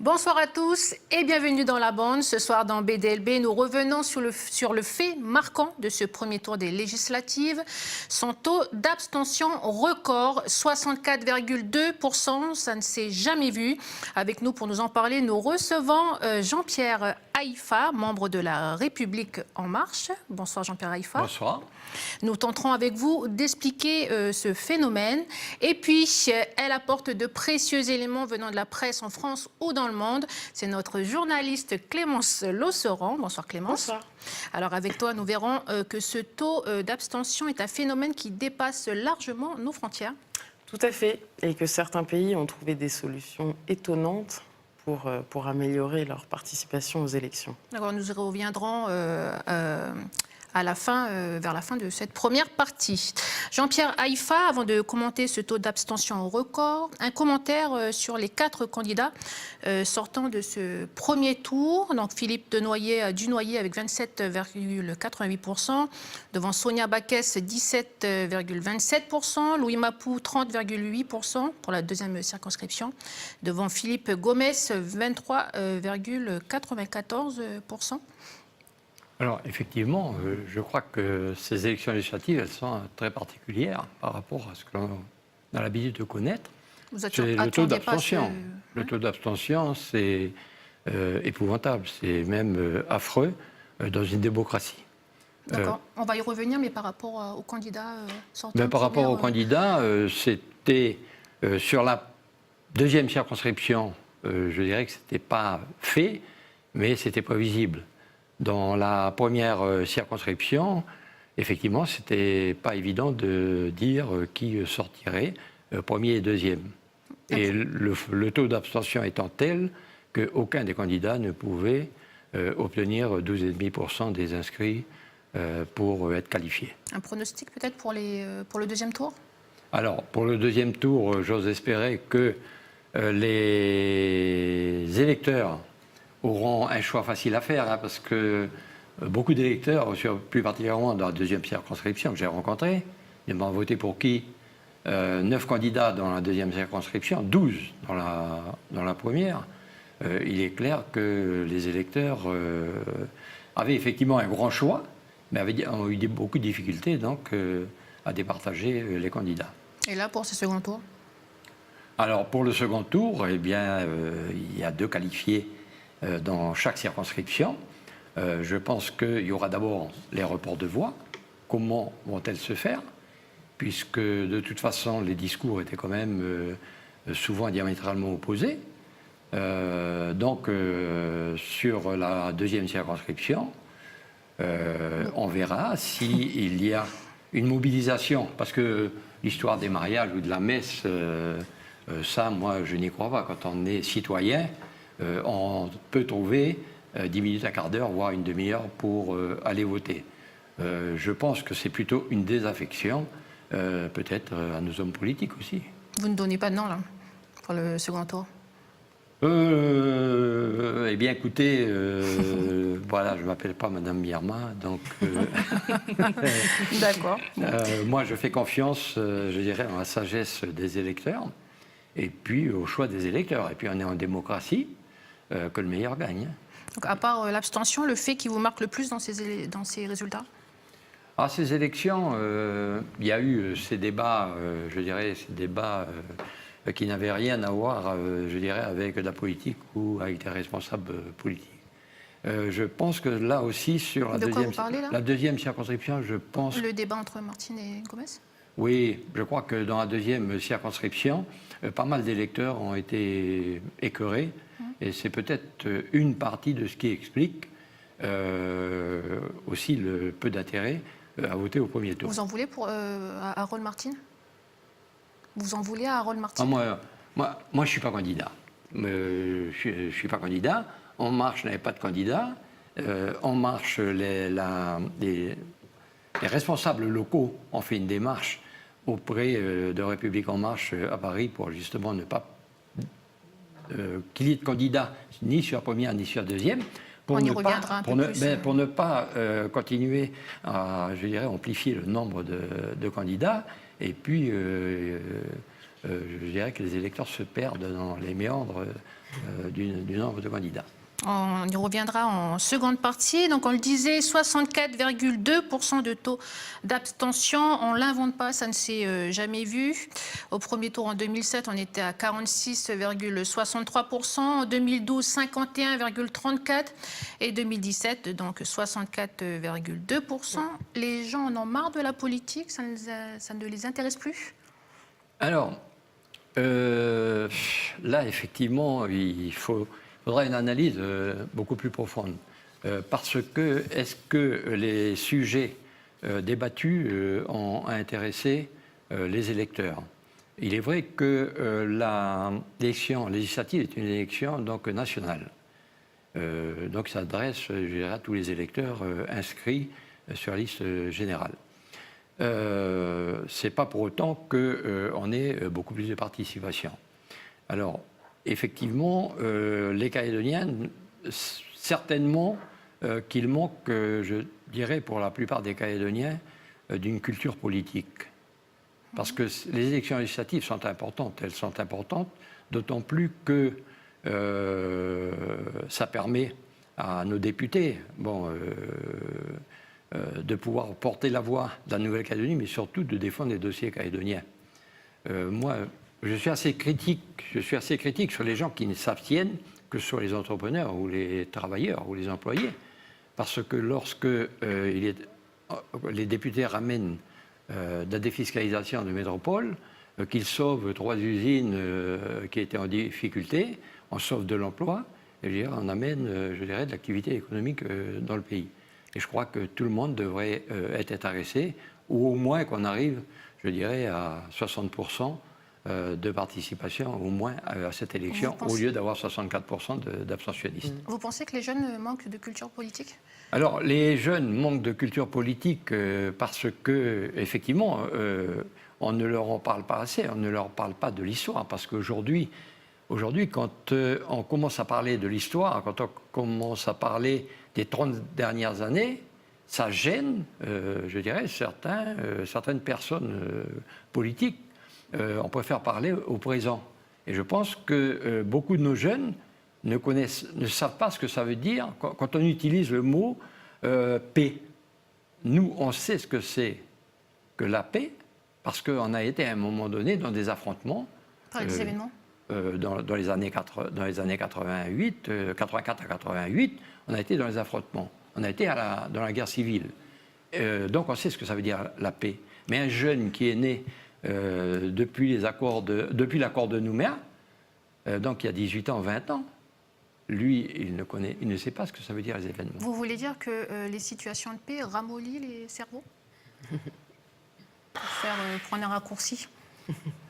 Bonsoir à tous et bienvenue dans la bande. Ce soir dans BDLB, nous revenons sur le fait marquant de ce premier tour des législatives. Son taux d'abstention record, 64,2%, ça ne s'est jamais vu. Avec nous pour nous en parler, nous recevons Jean-Pierre Haïfa, membre de la République En Marche. Bonsoir Jean-Pierre Haïfa. Bonsoir. Nous tenterons avec vous d'expliquer ce phénomène. Et puis, elle apporte de précieux éléments venant de la presse en France ou dans le monde. C'est notre journaliste Clémence Losseran. Bonsoir Clémence. Bonsoir. Alors avec toi, nous verrons que ce taux d'abstention est un phénomène qui dépasse largement nos frontières. Tout à fait. Et que certains pays ont trouvé des solutions étonnantes pour améliorer leur participation aux élections. Alors nous y reviendrons à la fin, vers la fin de cette première partie. Jean-Pierre Haïfa, avant de commenter ce taux d'abstention au record, un commentaire sur les 4 candidats sortant de ce premier tour. Donc Philippe Dunoyer avec 27,88%, devant Sonia Backès 17,27%, Louis Mapou 30,8% pour la deuxième circonscription, devant Philippe Gomez 23,94%. Alors, effectivement, je crois que ces élections législatives, elles sont très particulières par rapport à ce que l'on a l'habitude de connaître. C'est le taux d'abstention. Le taux d'abstention, c'est épouvantable, c'est même affreux dans une démocratie. D'accord, on va y revenir, mais par rapport aux candidats sortants. Par rapport aux candidats, c'était sur la deuxième circonscription, je dirais que ce n'était pas fait, mais c'était prévisible. Dans la première circonscription, effectivement, ce n'était pas évident de dire qui sortirait premier et deuxième. Et le taux d'abstention étant tel qu'aucun des candidats ne pouvait obtenir 12,5% des inscrits pour être qualifié. Un pronostic peut-être pour le deuxième tour ? Alors, pour le deuxième tour, j'ose espérer que les électeurs auront un choix facile à faire, parce que beaucoup d'électeurs, plus particulièrement dans la deuxième circonscription que j'ai rencontrée, ils m'ont voté pour qui 9 candidats dans la deuxième circonscription, 12 dans la première. Il est clair que les électeurs avaient effectivement un grand choix, mais ont eu beaucoup de difficultés donc, à départager les candidats. Et là, pour ce second tour ? Alors, pour le second tour, eh bien, il y a 2 qualifiés dans chaque circonscription. Je pense qu'il y aura d'abord les reports de voix. Comment vont-elles se faire ? Puisque de toute façon, les discours étaient quand même souvent diamétralement opposés. Donc, sur la deuxième circonscription, on verra s'il y a une mobilisation. Parce que l'histoire des mariages ou de la messe, ça, moi, je n'y crois pas. Quand on est citoyen, on peut trouver 10 minutes, un quart d'heure, voire une demi-heure pour aller voter. Je pense que c'est plutôt une désaffection, peut-être à nos hommes politiques aussi. Vous ne donnez pas de nom, là, pour le second tour ? Eh bien, écoutez, voilà, je ne m'appelle pas Madame Mierma, donc... D'accord. Moi, je fais confiance, je dirais, en la sagesse des électeurs, et puis au choix des électeurs. Et puis, on est en démocratie. Que le meilleur gagne. Donc, à part l'abstention, le fait qui vous marque le plus dans ces résultats ? À ces élections, il y a eu ces débats, je dirais, qui n'avaient rien à voir, je dirais, avec la politique ou avec des responsables politiques. Je pense que là aussi, sur la deuxième circonscription, je pense... Le débat entre Martine et Gomez ? Oui, je crois que dans la deuxième circonscription, pas mal d'électeurs ont été écœurés. Et c'est peut-être une partie de ce qui explique aussi le peu d'intérêt à voter au premier tour. Vous en voulez à Harold Martin ? Vous en voulez à Harold Martin ? Moi, je ne suis pas candidat. Je suis pas candidat. En Marche n'avait pas de candidat. En Marche, les responsables locaux ont fait une démarche auprès de République En Marche à Paris pour justement ne pas qu'il y ait de candidats ni sur la première ni sur la deuxième, pour ne pas continuer à, je dirais, amplifier le nombre de candidats, et puis je dirais que les électeurs se perdent dans les méandres du nombre de candidats. On y reviendra en seconde partie. Donc, on le disait, 64,2% de taux d'abstention. On ne l'invente pas, ça ne s'est jamais vu. Au premier tour, en 2007, on était à 46,63%. En 2012, 51,34%. Et 2017, donc 64,2%. Les gens en ont marre de la politique, ça ne les intéresse plus? Alors, là, effectivement, il faudra une analyse beaucoup plus profonde. Parce que, est-ce que les sujets débattus ont intéressé les électeurs? Il est vrai que l'élection législative est une élection donc, nationale. Donc, ça s'adresse, je dirais, à tous les électeurs inscrits sur la liste générale. C'est pas pour autant qu'on ait beaucoup plus de participation. Alors, effectivement, les Calédoniens, certainement qu'il manque, je dirais pour la plupart des Calédoniens, d'une culture politique. Parce que les élections législatives sont importantes. Elles sont importantes, d'autant plus que ça permet à nos députés de pouvoir porter la voix de la Nouvelle-Calédonie, mais surtout de défendre les dossiers calédoniens. Moi, je suis assez critique sur les gens qui ne s'abstiennent, que ce soit les entrepreneurs ou les travailleurs ou les employés, parce que lorsque les députés ramènent de la défiscalisation de métropole, qu'ils sauvent 3 usines qui étaient en difficulté, on sauve de l'emploi, et on amène, je dirais, de l'activité économique dans le pays. Et je crois que tout le monde devrait être intéressé, ou au moins qu'on arrive, je dirais, à 60% de participation, au moins à cette élection, au lieu d'avoir 64% d'abstentionnistes. Vous pensez que les jeunes manquent de culture politique? Alors, les jeunes manquent de culture politique parce que, effectivement, on ne leur en parle pas assez, on ne leur parle pas de l'histoire, parce qu'aujourd'hui, quand on commence à parler de l'histoire, quand on commence à parler des 30 dernières années, ça gêne, je dirais, certaines personnes politiques. On préfère parler au présent. Et je pense que beaucoup de nos jeunes ne savent pas ce que ça veut dire quand on utilise le mot paix. Nous, on sait ce que c'est que la paix, parce qu'on a été à un moment donné dans des affrontements. Par des événements dans les années 88, 84 à 88, on a été dans les affrontements. On a été dans la guerre civile. Donc on sait ce que ça veut dire la paix. Mais un jeune qui est né depuis l'accord de Nouméa, donc il y a 18 ans, 20 ans, lui, il ne sait pas ce que ça veut dire les événements. Vous voulez dire que les situations de paix ramollissent les cerveaux? Pour prendre un raccourci?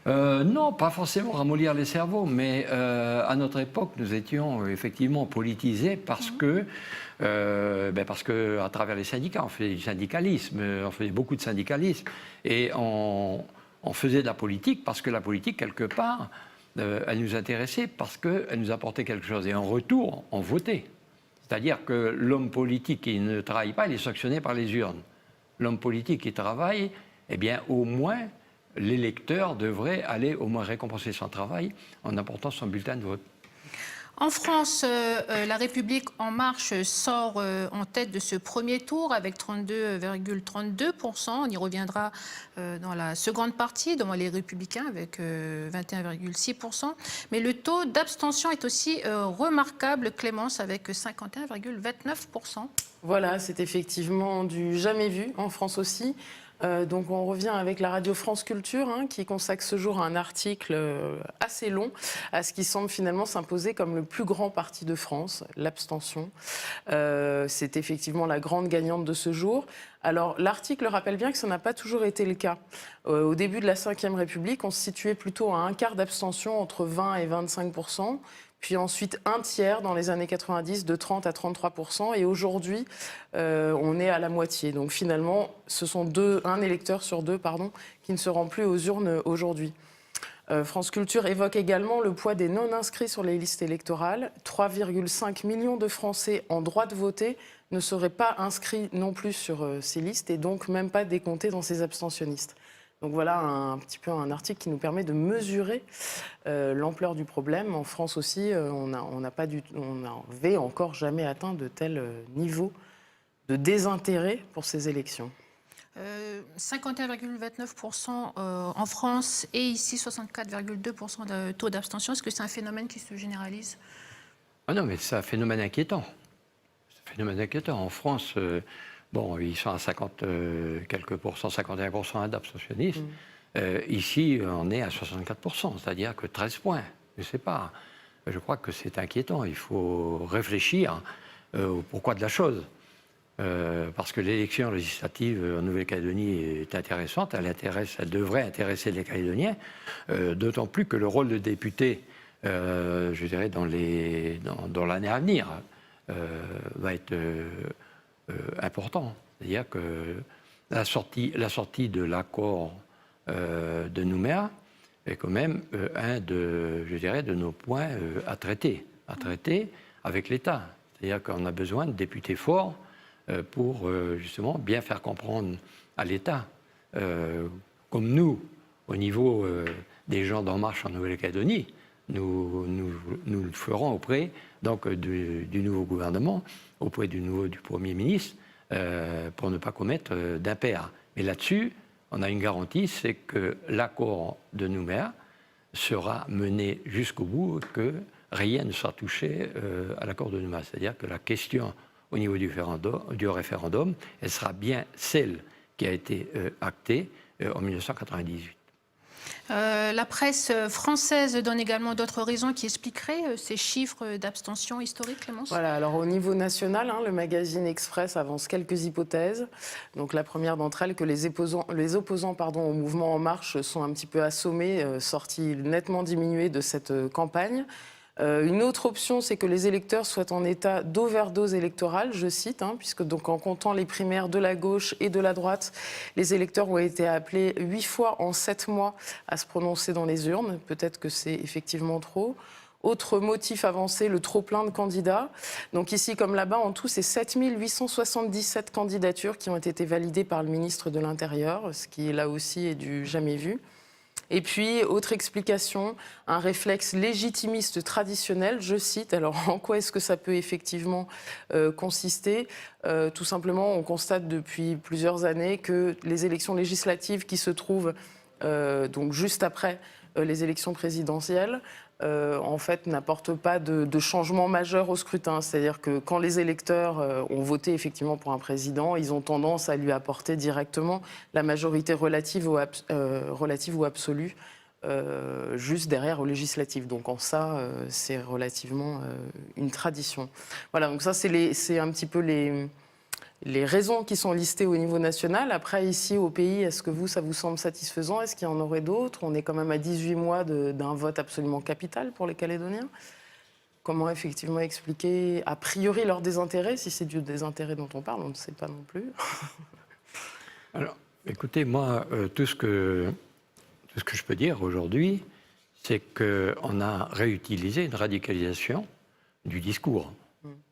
Non, pas forcément ramollir les cerveaux, mais à notre époque, nous étions effectivement politisés parce que à travers les syndicats, on faisait du syndicalisme, on faisait beaucoup de syndicalisme, et on faisait de la politique parce que la politique, quelque part, elle nous intéressait parce qu'elle nous apportait quelque chose. Et en retour, on votait. C'est-à-dire que l'homme politique qui ne travaille pas, il est sanctionné par les urnes. L'homme politique qui travaille, eh bien, au moins, l'électeur devrait aller au moins récompenser son travail en apportant son bulletin de vote. En France, La République En Marche sort en tête de ce premier tour avec 32,32%. On y reviendra dans la seconde partie, devant les Républicains avec 21,6%. Mais le taux d'abstention est aussi remarquable, Clémence, avec 51,29%. Voilà, c'est effectivement du jamais vu en France aussi. Donc on revient avec la radio France Culture qui consacre ce jour un article assez long à ce qui semble finalement s'imposer comme le plus grand parti de France, l'abstention. C'est effectivement la grande gagnante de ce jour. Alors l'article rappelle bien que ça n'a pas toujours été le cas. Au début de la Ve République, on se situait plutôt à un quart d'abstention, entre 20 et 25%. Puis ensuite un tiers dans les années 90, de 30 à 33%. Et aujourd'hui, on est à la moitié. Donc finalement, ce sont un électeur sur deux qui ne se rend plus aux urnes aujourd'hui. France Culture évoque également le poids des non-inscrits sur les listes électorales. 3,5 millions de Français en droit de voter ne seraient pas inscrits non plus sur ces listes et donc même pas décomptés dans ces abstentionnistes. Donc voilà un petit peu un article qui nous permet de mesurer l'ampleur du problème. En France aussi, on n'avait encore jamais atteint de tels niveaux de désintérêt pour ces élections. 51,29% en France et ici 64,2% de taux d'abstention. Est-ce que c'est un phénomène qui se généralise? Ah non, mais c'est un phénomène inquiétant. C'est un phénomène inquiétant. En France, bon, ils sont à 50 quelques pourcents, 51% d'abstentionnisme. Ici, on est à 64%, c'est-à-dire que 13 points. Je ne sais pas. Je crois que c'est inquiétant. Il faut réfléchir au pourquoi de la chose. Parce que l'élection législative en Nouvelle-Calédonie est intéressante, elle devrait intéresser les Calédoniens, d'autant plus que le rôle de député, je dirais, dans l'année à venir, va être important. C'est-à-dire que la sortie de l'accord de Nouméa est quand même un de nos points à traiter avec l'État. C'est-à-dire qu'on a besoin de députés forts pour justement bien faire comprendre à l'État, comme nous, au niveau des gens d'En Marche en Nouvelle-Calédonie, nous le ferons auprès donc, du nouveau gouvernement, auprès du Premier ministre, pour ne pas commettre d'impair. Mais là-dessus, on a une garantie, c'est que l'accord de Nouméa sera mené jusqu'au bout, que rien ne sera touché à l'accord de Nouméa. C'est-à-dire que la question au niveau du référendum, elle sera bien celle qui a été actée en 1998. La presse française donne également d'autres raisons qui expliqueraient ces chiffres d'abstention historiques, Clémence? Voilà, alors au niveau national, le magazine Express avance quelques hypothèses. Donc la première d'entre elles, que les opposants au mouvement En Marche sont un petit peu assommés, sortis nettement diminués de cette campagne. Une autre option, c'est que les électeurs soient en état d'overdose électorale, je cite, puisque donc en comptant les primaires de la gauche et de la droite, les électeurs ont été appelés 8 fois en 7 mois à se prononcer dans les urnes. Peut-être que c'est effectivement trop. Autre motif avancé, le trop-plein de candidats. Donc ici, comme là-bas, en tout, c'est 7 877 candidatures qui ont été validées par le ministre de l'Intérieur, ce qui, là aussi, est du jamais vu. Et puis, autre explication, un réflexe légitimiste traditionnel, je cite. Alors, en quoi est-ce que ça peut effectivement consister? Tout simplement, on constate depuis plusieurs années que les élections législatives qui se trouvent donc juste après les élections présidentielles, en fait, n'apportent pas de changement majeur au scrutin. C'est-à-dire que quand les électeurs ont voté effectivement pour un président, ils ont tendance à lui apporter directement la majorité relative ou absolue, juste derrière aux législatives. Donc en ça, c'est relativement une tradition. Voilà, donc ça, c'est un petit peu les raisons qui sont listées au niveau national. Après, ici, au pays, est-ce que ça vous semble satisfaisant? Est-ce qu'il y en aurait d'autres? On est quand même à 18 mois d'un vote absolument capital pour les Calédoniens. Comment effectivement expliquer, a priori, leur désintérêt? Si c'est du désintérêt dont on parle, on ne sait pas non plus. Alors, écoutez, moi, tout ce que je peux dire aujourd'hui, c'est qu'on a réutilisé une radicalisation du discours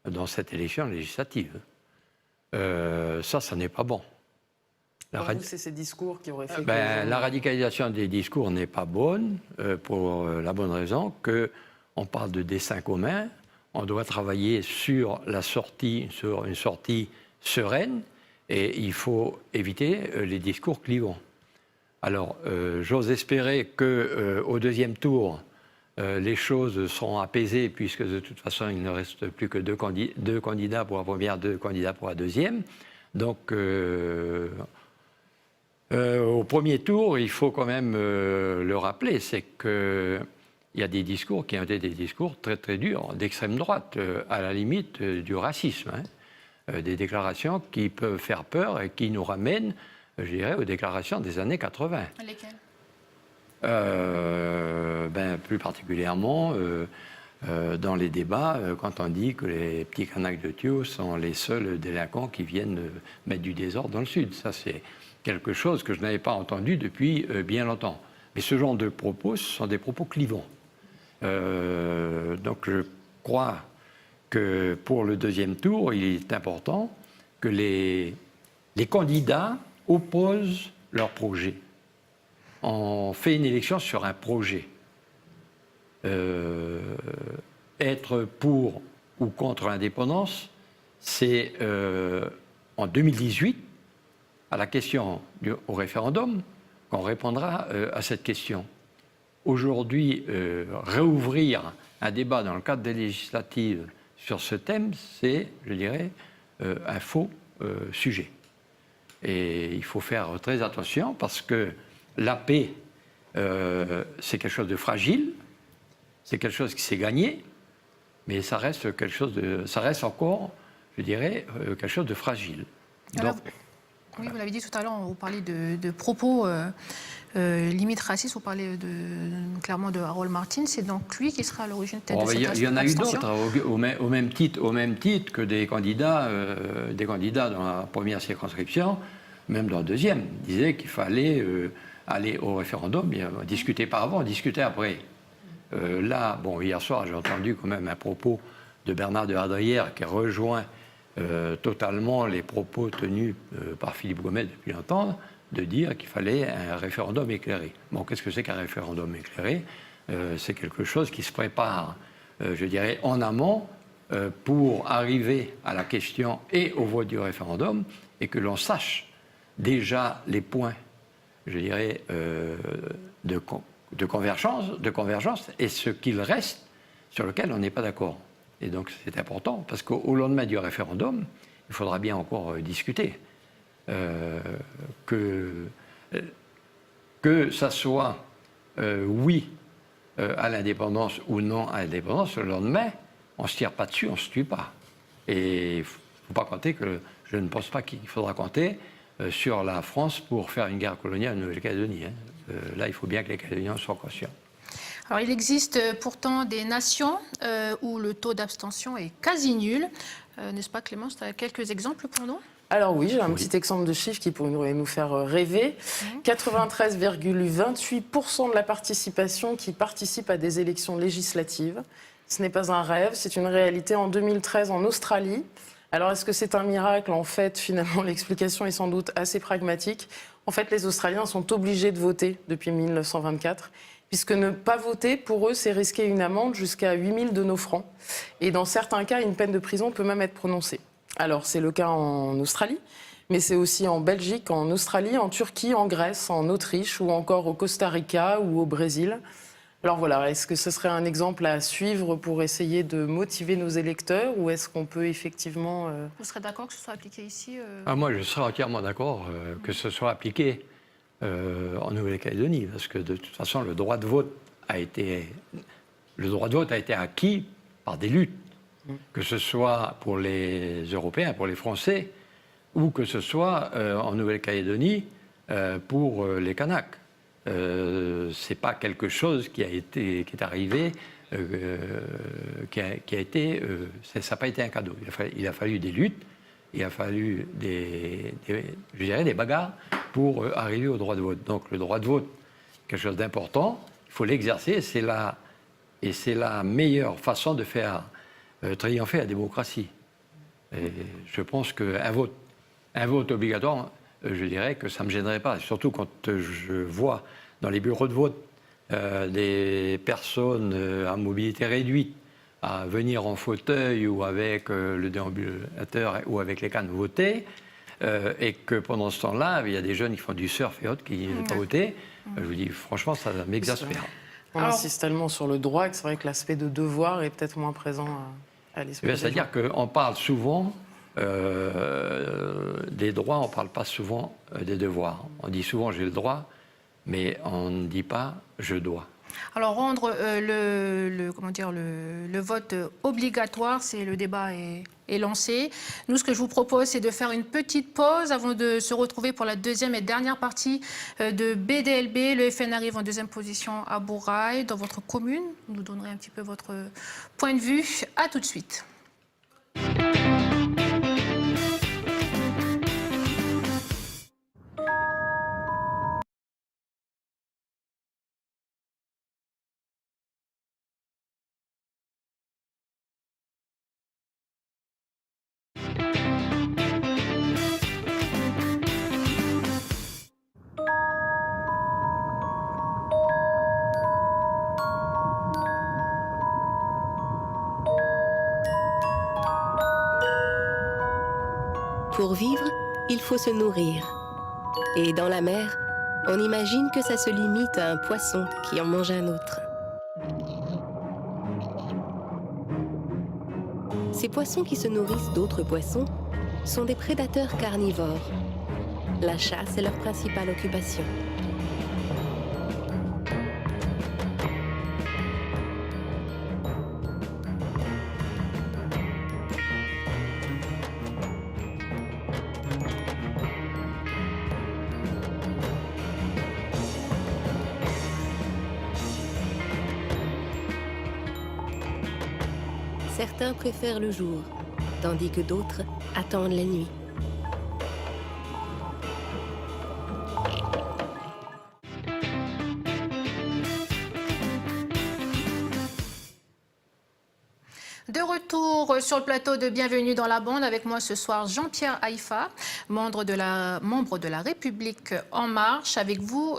dans cette élection législative. Ça n'est pas bon. C'est ces discours qui auraient fait la radicalisation des discours n'est pas bonne pour la bonne raison qu'on parle de dessein commun, on doit travailler sur une sortie sereine et il faut éviter les discours clivants. Alors, j'ose espérer qu'au deuxième tour, les choses seront apaisées puisque de toute façon, il ne reste plus que deux candidats pour la première, 2 candidats pour la deuxième. Donc, au premier tour, il faut quand même le rappeler, c'est qu'il y a des discours qui ont été des discours très très durs, d'extrême droite, à la limite du racisme. Des déclarations qui peuvent faire peur et qui nous ramènent, je dirais, aux déclarations des années 80. Lesquelles? Plus particulièrement dans les débats, quand on dit que les petits Kanaks de Thio sont les seuls délinquants qui viennent mettre du désordre dans le Sud. Ça, c'est quelque chose que je n'avais pas entendu depuis bien longtemps. Mais ce genre de propos, ce sont des propos clivants. Donc je crois que pour le deuxième tour, il est important que les candidats opposent leur projet. on fait une élection sur un projet. Être pour ou contre l'indépendance, c'est en 2018, à la question au référendum, qu'on répondra à cette question. Aujourd'hui, réouvrir un débat dans le cadre des législatives sur ce thème, c'est, je dirais, un faux sujet. Et il faut faire très attention parce que la paix, c'est quelque chose de fragile, c'est quelque chose qui s'est gagné, mais ça reste encore, je dirais, quelque chose de fragile. Alors, oui, vous l'avez dit tout à l'heure, vous parlez de propos limite racistes, vous parlez clairement de Harold Martin, c'est donc lui qui sera à l'origine peut-être de cette abstention. Il y en a eu d'autres, au même titre que des candidats dans la première circonscription, même dans la deuxième, disaient qu'il fallait aller au référendum, on discutait pas avant, on discutait après. Là, bon, hier soir, j'ai entendu quand même un propos de Bernard de Hadrière qui rejoint totalement les propos tenus par Philippe Gomet depuis longtemps, de dire qu'il fallait un référendum éclairé. Bon, qu'est-ce que c'est qu'un référendum éclairé? C'est quelque chose qui se prépare, je dirais, en amont pour arriver à la question et au vote du référendum et que l'on sache déjà les points, je dirais, de convergence et ce qu'il reste sur lequel on n'est pas d'accord. Et donc c'est important parce qu'au lendemain du référendum, il faudra bien encore discuter. Que ça soit oui à l'indépendance ou non à l'indépendance, le lendemain, on ne se tire pas dessus, on ne se tue pas. Et il ne faut pas compter que je ne pense pas qu'il faudra compter sur la France pour faire une guerre coloniale en Nouvelle-Calédonie. Là, il faut bien que les Calédoniens soient conscients. Alors, il existe pourtant des nations où le taux d'abstention est quasi nul. N'est-ce pas, Clémence? Tu as quelques exemples pour nous? Alors oui, j'ai un petit exemple de chiffre qui pourrait nous faire rêver. 93,28% de la participation qui participe à des élections législatives. Ce n'est pas un rêve, c'est une réalité en 2013 en Australie. Alors est-ce que c'est un miracle? En fait, finalement, l'explication est sans doute assez pragmatique. En fait, les Australiens sont obligés de voter depuis 1924. Puisque ne pas voter, pour eux, c'est risquer une amende jusqu'à 8 000 de nos francs. Et dans certains cas, une peine de prison peut même être prononcée. Alors, c'est le cas en Australie, mais c'est aussi en Belgique, en Australie, en Turquie, en Grèce, en Autriche ou encore au Costa Rica ou au Brésil. Alors voilà, est-ce que ce serait un exemple à suivre pour essayer de motiver nos électeurs ou est-ce qu'on peut effectivement... Vous serez d'accord que ce soit appliqué ici Moi, je serais entièrement d'accord que ce soit appliqué en Nouvelle-Calédonie, parce que de toute façon, le droit de vote a été acquis par des luttes, que ce soit pour les Européens, pour les Français, ou que ce soit en Nouvelle-Calédonie pour les Kanaks. C'est pas quelque chose qui est arrivé, ça n'a pas été un cadeau. Il a fallu des luttes. Il a fallu des bagarres pour arriver au droit de vote. Donc le droit de vote, quelque chose d'important, il faut l'exercer, et c'est la meilleure façon de faire triompher la démocratie. Et je pense qu'un vote obligatoire, je dirais que ça ne me gênerait pas, surtout quand je vois dans les bureaux de vote des personnes à mobilité réduite, à venir en fauteuil ou avec le déambulateur ou avec les cannes voter, et que pendant ce temps-là, il y a des jeunes qui font du surf et autres qui n'ont pas voté. Je vous dis, franchement, ça m'exaspère. On insiste tellement sur le droit que c'est vrai que l'aspect de devoir est peut-être moins présent à l'esprit. C'est-à-dire qu'on parle souvent des droits, on ne parle pas souvent des devoirs. On dit souvent j'ai le droit, mais on ne dit pas je dois. Alors rendre le vote obligatoire, c'est le débat est lancé. Nous, ce que je vous propose, c'est de faire une petite pause avant de se retrouver pour la deuxième et dernière partie de BDLB. Le FN arrive en deuxième position à Bourail, dans votre commune. Vous nous donnerez un petit peu votre point de vue. À tout de suite. Pour vivre, il faut se nourrir. Et dans la mer, on imagine que ça se limite à un poisson qui en mange un autre. Ces poissons qui se nourrissent d'autres poissons sont des prédateurs carnivores. La chasse est leur principale occupation. Certains préfèrent le jour, tandis que d'autres attendent la nuit. De retour sur le plateau de Bienvenue dans la bande, avec moi ce soir Jean-Pierre Haïfa, membre de la République En Marche. Avec vous,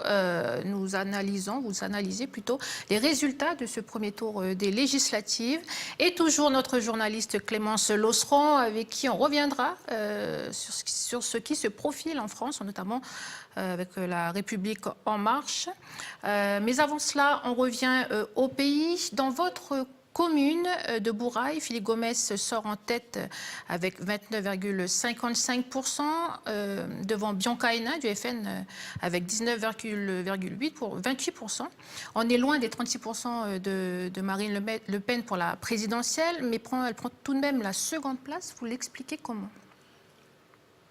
vous analysez plutôt les résultats de ce premier tour des législatives. Et toujours notre journaliste Clémence Losseron, avec qui on reviendra sur ce qui se profile en France, notamment avec la République En Marche. Mais avant cela, on revient au pays. Dans votre commune de Bourail, Philippe Gomès sort en tête avec 29,55%, devant Bianca Hénin du FN avec 19,28%. On est loin des 36% de Marine Le Pen pour la présidentielle, mais elle prend tout de même la seconde place. Vous l'expliquez comment?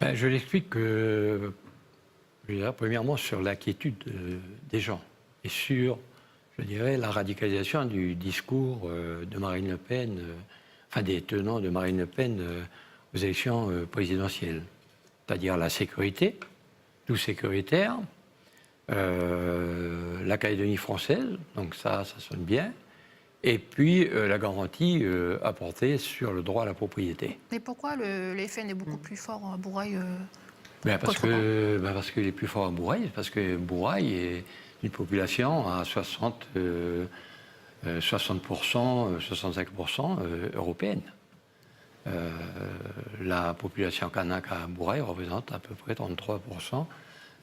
Je l'explique premièrement sur l'inquiétude des gens et sur, je dirais, la radicalisation du discours de Marine Le Pen, des tenants de Marine Le Pen aux élections présidentielles. C'est-à-dire la sécurité, tout sécuritaire, la Calédonie française, donc ça sonne bien, et puis la garantie apportée sur le droit à la propriété. Mais pourquoi le FN est beaucoup plus fort à Bourail parce qu'il est plus fort à Bourail, parce que Bourail est une population à 60%, 65% européenne. La population kanak à Bourail représente à peu près 33%,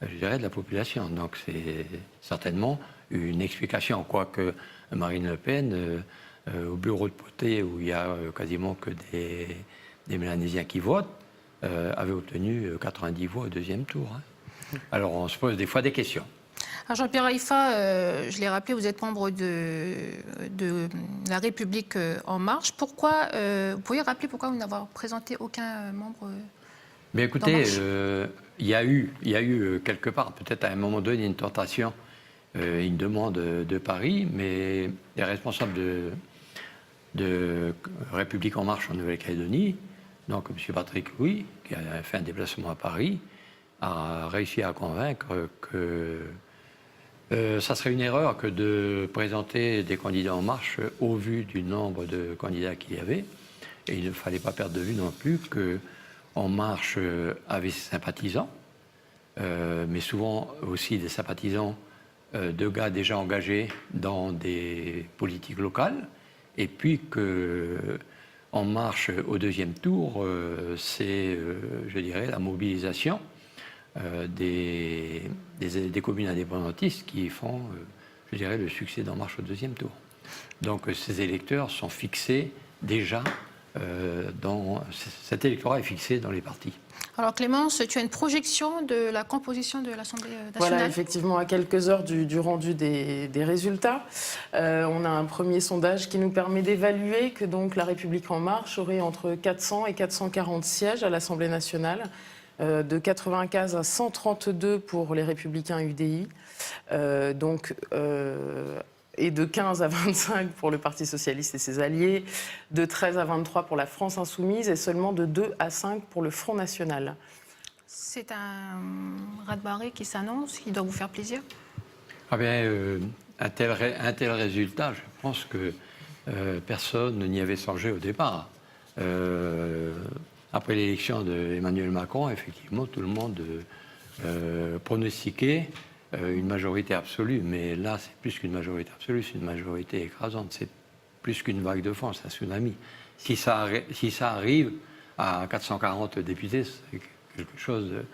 je dirais, de la population. Donc c'est certainement une explication, quoique Marine Le Pen, au bureau de Poté, où il y a quasiment que des Mélanésiens qui votent, avait obtenu 90 voix au deuxième tour. Alors on se pose des fois des questions. Alors Jean-Pierre Haïfa, je l'ai rappelé, vous êtes membre de la République En Marche. Pourquoi, vous pouvez rappeler pourquoi vous n'avez présenté aucun membre Mais écoutez, il y a eu quelque part, peut-être à un moment donné, une tentation, une demande de Paris, mais les responsables de République En Marche en Nouvelle-Calédonie, donc M. Patrick Louis, qui a fait un déplacement à Paris, a réussi à convaincre que ça serait une erreur que de présenter des candidats En Marche au vu du nombre de candidats qu'il y avait. Et il ne fallait pas perdre de vue non plus que En Marche avait ses sympathisants, mais souvent aussi des sympathisants de gars déjà engagés dans des politiques locales, et puis que En Marche au deuxième tour, c'est, je dirais, la mobilisation des communes indépendantistes qui font, je dirais, le succès d'En Marche au deuxième tour. Donc ces électeurs sont fixés déjà cet électorat est fixé dans les partis. Alors Clémence, tu as une projection de la composition de l'Assemblée nationale? Voilà, effectivement, à quelques heures du rendu des résultats, on a un premier sondage qui nous permet d'évaluer que donc la République En Marche aurait entre 400 et 440 sièges à l'Assemblée nationale, de 95 à 132 pour les Républicains UDI, et de 15 à 25 pour le Parti socialiste et ses alliés, de 13 à 23 pour la France insoumise et seulement de 2 à 5 pour le Front national. C'est un raz-de-marée qui s'annonce, qui doit vous faire plaisir? Un tel résultat, je pense que personne n'y avait songé au départ. Après l'élection d'Emmanuel Macron, effectivement, tout le monde pronostiquait une majorité absolue. Mais là, c'est plus qu'une majorité absolue, c'est une majorité écrasante. C'est plus qu'une vague de fond, c'est un tsunami. Si ça arrive à 440 députés, c'est quelque chose de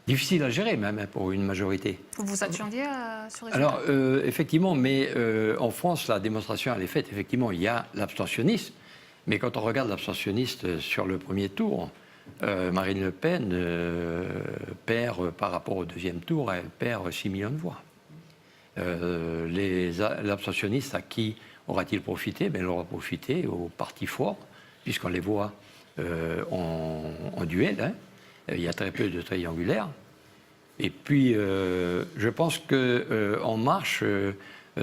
difficile à gérer même hein, pour une majorité. Vous vous attendiez à ce résultat? Alors, effectivement, mais en France, la démonstration, elle est faite. Effectivement, il y a l'abstentionnisme. Mais quand on regarde l'abstentionniste sur le premier tour, Marine Le Pen perd, par rapport au deuxième tour, elle perd 6 millions de voix. L'abstentionniste, à qui aura-t-il profité? Il aura profité aux partis forts, puisqu'on les voit en duel. Hein. Il y a très peu de triangulaires. Et puis, je pense qu'En Marche,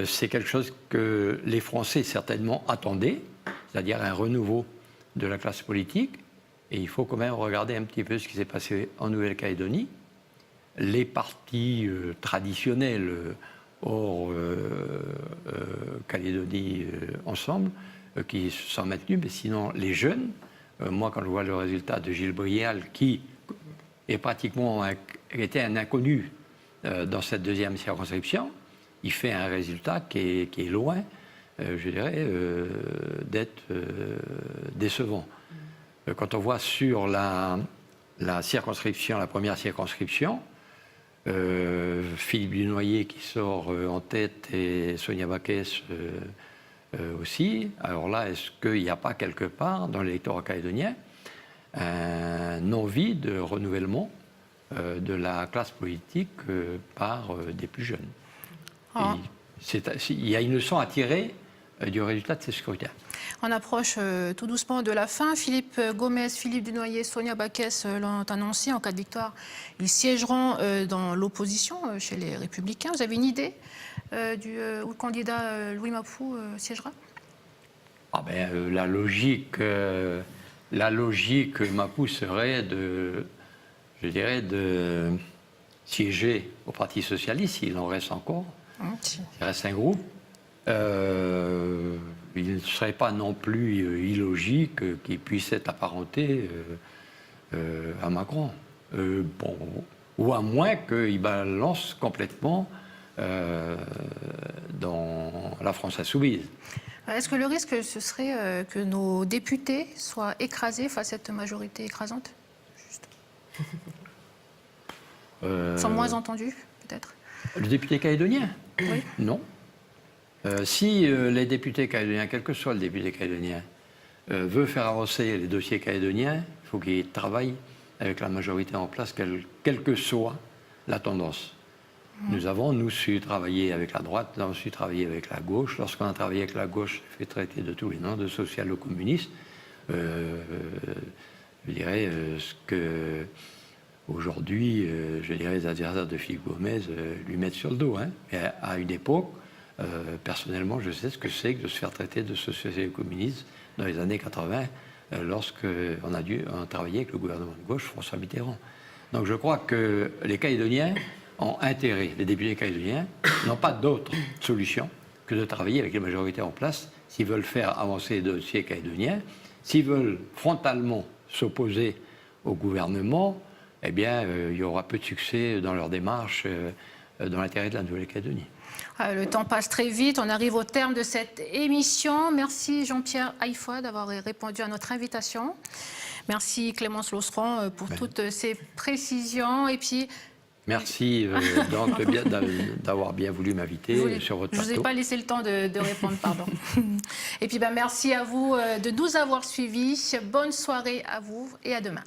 c'est quelque chose que les Français certainement attendaient, c'est-à-dire un renouveau de la classe politique. Et il faut quand même regarder un petit peu ce qui s'est passé en Nouvelle-Calédonie. Les partis traditionnels hors Calédonie ensemble, qui se sont maintenus, mais sinon les jeunes, moi quand je vois le résultat de Gilles Brial, qui est pratiquement était un inconnu dans cette deuxième circonscription, il fait un résultat qui est loin, je dirais, d'être décevant. Quand on voit sur la circonscription, la première circonscription, Philippe Dunoyer qui sort en tête et Sonia Backès aussi. Alors là, est-ce qu'il n'y a pas quelque part dans l'électorat calédonien une envie de renouvellement de la classe politique par des plus jeunes? Ah. Il y a une leçon à tirer du résultat de ces scrutins. On approche tout doucement de la fin. Philippe Gomez, Philippe Dunoyer, Sonia Backès l'ont annoncé. En cas de victoire, ils siégeront dans l'opposition chez les Républicains. Vous avez une idée où le candidat Louis Mapou siégera? La logique Mapou serait de siéger au Parti socialiste, s'il en reste encore. Il reste un groupe. Il ne serait pas non plus illogique qu'il puisse être apparenté à Macron. Ou à moins qu'il balance complètement dans la France insoumise. Est-ce que le risque, ce serait que nos députés soient écrasés face à cette majorité écrasante? Juste. Sont moins entendus, peut-être? Le député calédonien? Oui. Non. Si les députés calédoniens, quel que soit le député calédonien, veut faire avancer les dossiers calédoniens, il faut qu'il travaille avec la majorité en place, quelle que soit la tendance. Nous avons su travailler avec la droite, nous avons su travailler avec la gauche. Lorsqu'on a travaillé avec la gauche, fait traiter de tous les noms, de social-communistes. Je dirais ce que aujourd'hui, je dirais les adversaires de Philippe Gomez lui mettent sur le dos. Hein. Mais à une époque, personnellement, je sais ce que c'est que de se faire traiter de social-communiste dans les années 80, lorsqu'on a dû travailler avec le gouvernement de gauche, François Mitterrand. Donc je crois que les Calédoniens ont intérêt, les députés calédoniens n'ont pas d'autre solution que de travailler avec les majorités en place s'ils veulent faire avancer les dossiers calédoniens, s'ils veulent frontalement s'opposer au gouvernement, eh bien, il y aura peu de succès dans leur démarche dans l'intérêt de la Nouvelle-Calédonie. Le temps passe très vite, on arrive au terme de cette émission. Merci Jean-Pierre Haïfa d'avoir répondu à notre invitation. Merci Clémence Losseron pour toutes ces précisions. Et puis, merci d'avoir bien voulu m'inviter sur votre plateau. Je ne vous ai pas laissé le temps de répondre, pardon. Et puis merci à vous de nous avoir suivis. Bonne soirée à vous et à demain.